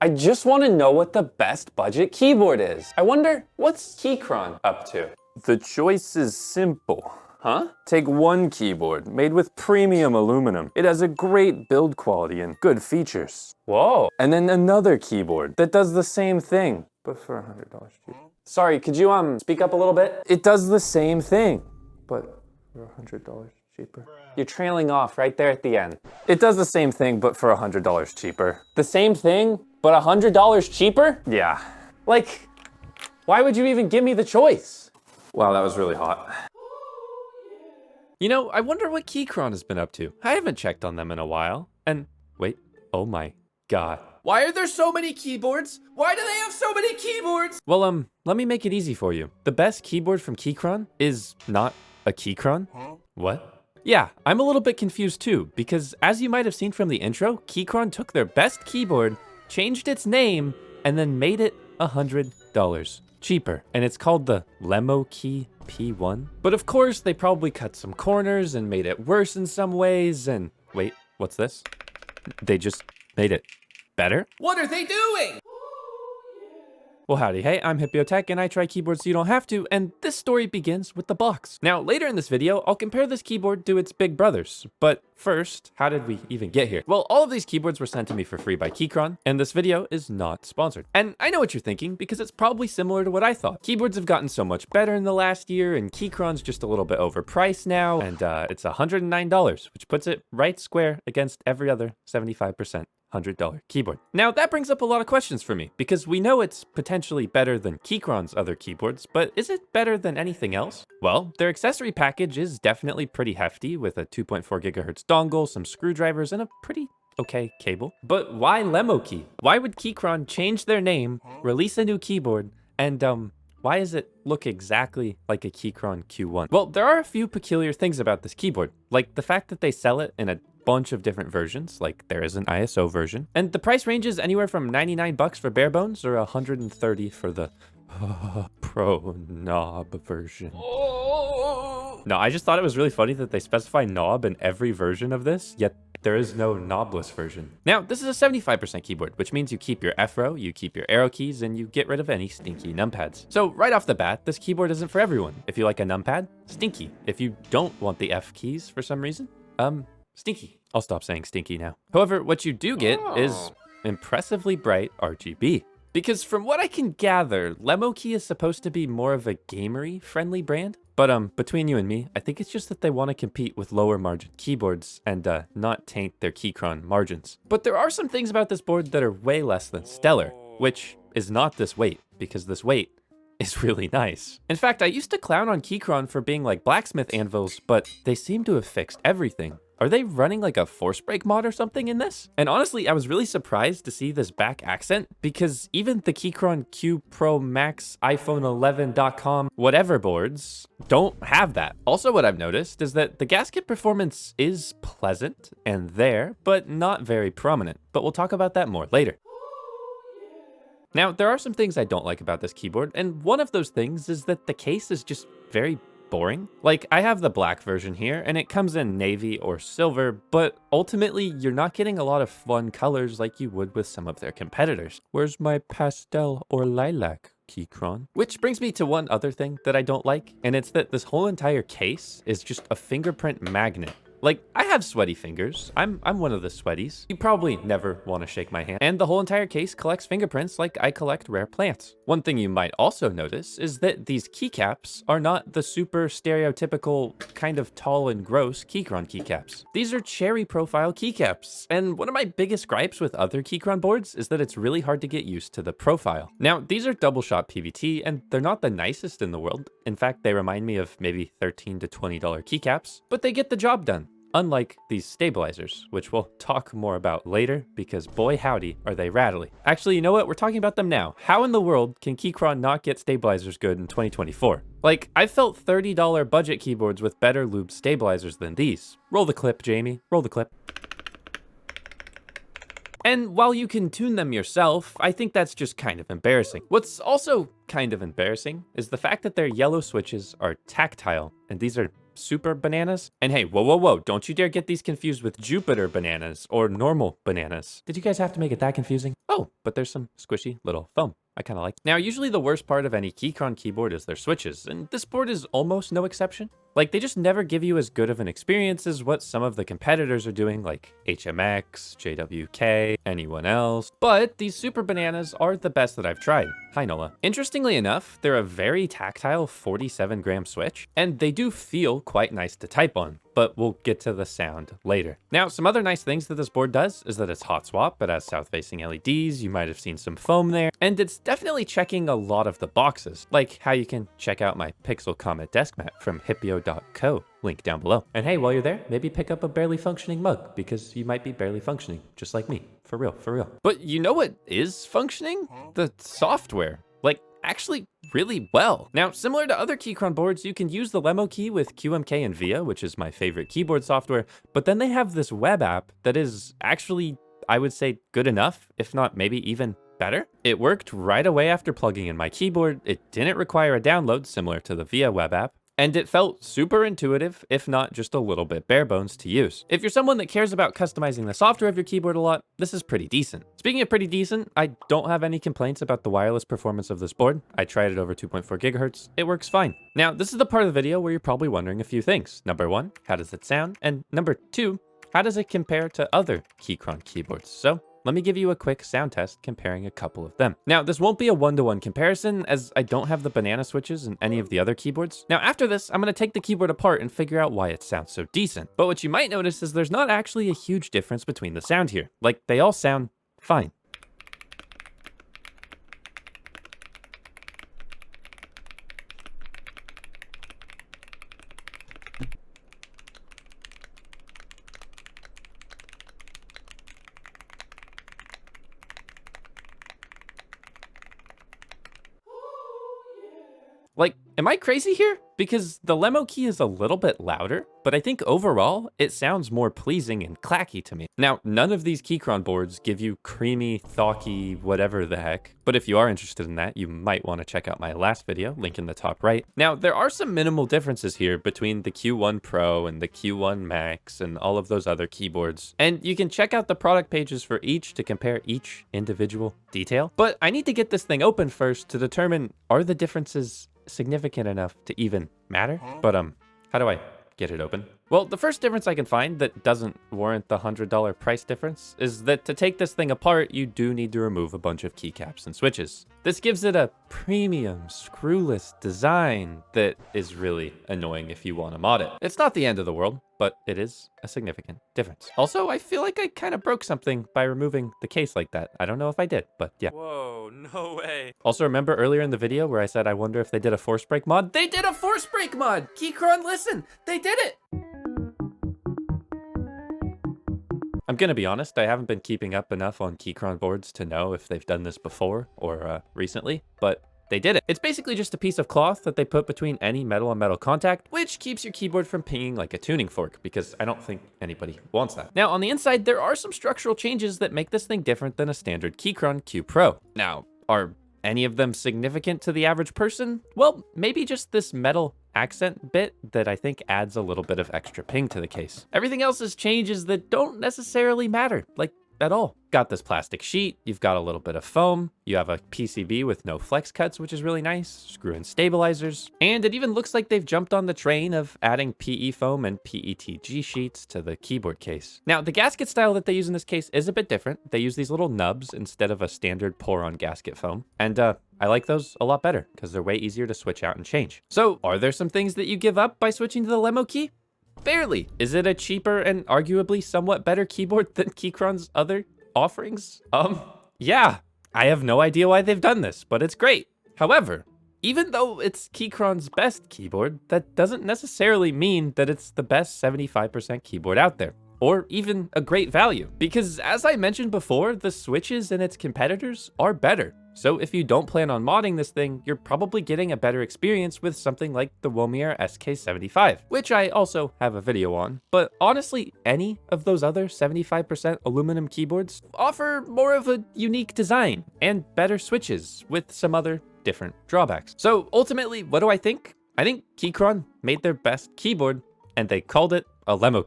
I just want to know what the best budget keyboard is. I wonder, what's Keychron up to? The choice is simple. Huh? Take one keyboard made with premium aluminum. It has a great build quality and good features. Whoa. And then another keyboard that does the same thing, but for $100 cheaper. Sorry, could you speak up a little bit? It does the same thing, but for $100 cheaper. You're trailing off right there at the end. It does the same thing, but for $100 cheaper. The same thing, but $100 cheaper? Yeah. Like, why would you even give me the choice? Wow, that was really hot. You know, I wonder what Keychron has been up to. I haven't checked on them in a while. And wait, oh my God. Why are there so many keyboards? Why do they have so many keyboards? Well, let me make it easy for you. The best keyboard from Keychron is not a Keychron. Huh? What? Yeah, I'm a little bit confused too, because as you might have seen from the intro, Keychron took their best keyboard, changed its name, and then made it $100 cheaper. And it's called the Lemokey P1. But of course, they probably cut some corners and made it worse in some ways. And wait, what's this? They just made it better? What are they doing? Well, howdy, hey, I'm Hipyo and I try keyboards so you don't have to, and this story begins with the box. Now, later in this video, I'll compare this keyboard to its big brothers, but first, how did we even get here? Well, all of these keyboards were sent to me for free by Keychron, and this video is not sponsored. And I know what you're thinking, because it's probably similar to what I thought. Keyboards have gotten so much better in the last year, and Keychron's just a little bit overpriced now, and it's $109, which puts it right square against every other 75% $100 keyboard. Now that brings up a lot of questions for me, because we know it's potentially better than Keychron's other keyboards, but is it better than anything else? Well, their accessory package is definitely pretty hefty with a 2.4 gigahertz dongle, some screwdrivers, and a pretty okay cable. But why Lemokey? Why would Keychron change their name, release a new keyboard, and why does it look exactly like a Keychron Q1? Well, there are a few peculiar things about this keyboard, like the fact that they sell it in a bunch of different versions, like there is an ISO version, and the price ranges anywhere from 99 bucks for bare bones or 130 for the pro knob version. No, I just thought it was really funny that they specify knob in every version of this, yet there is no knobless version. Now, this is a 75% keyboard, which means you keep your F row, you keep your arrow keys, and you get rid of any stinky numpads. So right off the bat, this keyboard isn't for everyone. If you like a numpad, stinky. If you don't want the F keys for some reason, stinky. I'll stop saying stinky now. However, what you do get is impressively bright RGB. Because from what I can gather, Lemokey is supposed to be more of a gamery friendly brand. But between you and me, I think it's just that they want to compete with lower margin keyboards and not taint their Keychron margins. But there are some things about this board that are way less than stellar, which is not this weight, because this weight is really nice. In fact, I used to clown on Keychron for being like blacksmith anvils, but they seem to have fixed everything. Are they running like a force break mod or something in this? And honestly, I was really surprised to see this back accent, because even the Keychron Q Pro Max iPhone 11.com whatever boards don't have that. Also, what I've noticed is that the gasket performance is pleasant and there, but not very prominent. But we'll talk about that more later. Now, there are some things I don't like about this keyboard, and one of those things is that the case is just very boring. Like, I have the black version here, and it comes in navy or silver, but ultimately, you're not getting a lot of fun colors like you would with some of their competitors. Where's my pastel or lilac, Keychron? Which brings me to one other thing that I don't like, and it's that this whole entire case is just a fingerprint magnet. Like, I have sweaty fingers. I'm one of the sweaties. You probably never want to shake my hand. And the whole entire case collects fingerprints like I collect rare plants. One thing you might also notice is that these keycaps are not the super stereotypical, kind of tall and gross Keychron keycaps. These are cherry profile keycaps. And one of my biggest gripes with other Keychron boards is that it's really hard to get used to the profile. Now, these are double shot PVT, and they're not the nicest in the world. In fact, they remind me of maybe $13 to $20 keycaps, but they get the job done. Unlike these stabilizers, which we'll talk more about later, because boy howdy are they rattly. Actually, you know what? We're talking about them now. How in the world can Keychron not get stabilizers good in 2024? Like, I've felt $30 budget keyboards with better lubed stabilizers than these. Roll the clip, Jamie. Roll the clip. And while you can tune them yourself, I think that's just kind of embarrassing. What's also kind of embarrassing is the fact that their yellow switches are tactile, and these are super bananas. And hey, whoa, whoa, whoa, don't you dare get these confused with Jupiter bananas or normal bananas. Did you guys have to make it that confusing? Oh, but there's some squishy little foam. I kind of like. Now, usually the worst part of any Keychron keyboard is their switches, and this board is almost no exception. Like, they just never give you as good of an experience as what some of the competitors are doing, like HMX, JWK, anyone else. But these super bananas are the best that I've tried. Hi, Nola. Interestingly enough, they're a very tactile 47-gram switch, and they do feel quite nice to type on, but we'll get to the sound later. Now, some other nice things that this board does is that it's hot swap. It has south-facing LEDs, you might have seen some foam there, and it's definitely checking a lot of the boxes, like how you can check out my Pixel Comet desk mat from Hipyo.co, link down below. And hey, while you're there, maybe pick up a barely functioning mug, because you might be barely functioning, just like me. For real, for real. But you know what is functioning? The software. Like, actually really well. Now, similar to other Keychron boards, you can use the Lemokey with QMK and VIA, which is my favorite keyboard software, but then they have this web app that is actually, I would say, good enough, if not maybe even better. It worked right away after plugging in my keyboard. It didn't require a download similar to the VIA web app. And it felt super intuitive, if not just a little bit bare bones to use. If you're someone that cares about customizing the software of your keyboard a lot, this is pretty decent. Speaking of pretty decent, I don't have any complaints about the wireless performance of this board. I tried it over 2.4 gigahertz. It works fine. Now, this is the part of the video where you're probably wondering a few things. Number one, how does it sound? And number two, how does it compare to other Keychron keyboards? So let me give you a quick sound test comparing a couple of them. Now, this won't be a one-to-one comparison as I don't have the banana switches in any of the other keyboards. Now, after this, I'm gonna take the keyboard apart and figure out why it sounds so decent. But what you might notice is there's not actually a huge difference between the sound here. Like, they all sound fine. Like, am I crazy here? Because the Lemokey is a little bit louder, but I think overall, it sounds more pleasing and clacky to me. Now, none of these Keychron boards give you creamy, thawky, whatever the heck, but if you are interested in that, you might want to check out my last video, link in the top right. Now, there are some minimal differences here between the Q1 Pro and the Q1 Max and all of those other keyboards, and you can check out the product pages for each to compare each individual detail. But I need to get this thing open first to determine, are the differences significant enough to even matter? But how do I get it open? Well, the first difference I can find that doesn't warrant the $100 price difference is that to take this thing apart, you do need to remove a bunch of keycaps and switches. This gives it a premium, screwless design that is really annoying if you want to mod it. It's not the end of the world, but it is a significant difference. Also, I feel like I kind of broke something by removing the case like that. I don't know if I did, but yeah. Whoa, no way. Also, remember earlier in the video where I said I wonder if they did a force break mod? They did a force break mod! Keychron, listen! They did it! I'm gonna be honest, I haven't been keeping up enough on Keychron boards to know if they've done this before or recently, but they did it. It's basically just a piece of cloth that they put between any metal and metal contact, which keeps your keyboard from pinging like a tuning fork, because I don't think anybody wants that. Now, on the inside, there are some structural changes that make this thing different than a standard Keychron Q Pro. Now, are any of them significant to the average person? Well, maybe just this metal accent bit that I think adds a little bit of extra ping to the case. Everything else is changes that don't necessarily matter, like at all. Got this plastic sheet, you've got a little bit of foam, you have a PCB with no flex cuts, which is really nice, screw-in stabilizers, and it even looks like they've jumped on the train of adding PE foam and PETG sheets to the keyboard case. Now, the gasket style that they use in this case is a bit different. They use these little nubs instead of a standard pour-on gasket foam, and I like those a lot better because they're way easier to switch out and change. So, are there some things that you give up by switching to the Lemokey? Barely. Is it a cheaper and arguably somewhat better keyboard than Keychron's other offerings? Yeah. I have no idea why they've done this, but it's great. However, even though it's Keychron's best keyboard, that doesn't necessarily mean that it's the best 75% keyboard out there, or even a great value. Because as I mentioned before, the switches and its competitors are better. So if you don't plan on modding this thing, you're probably getting a better experience with something like the Womier SK75, which I also have a video on. But honestly, any of those other 75% aluminum keyboards offer more of a unique design and better switches with some other different drawbacks. So ultimately, what do I think? I think Keychron made their best keyboard and they called it a Lemokey.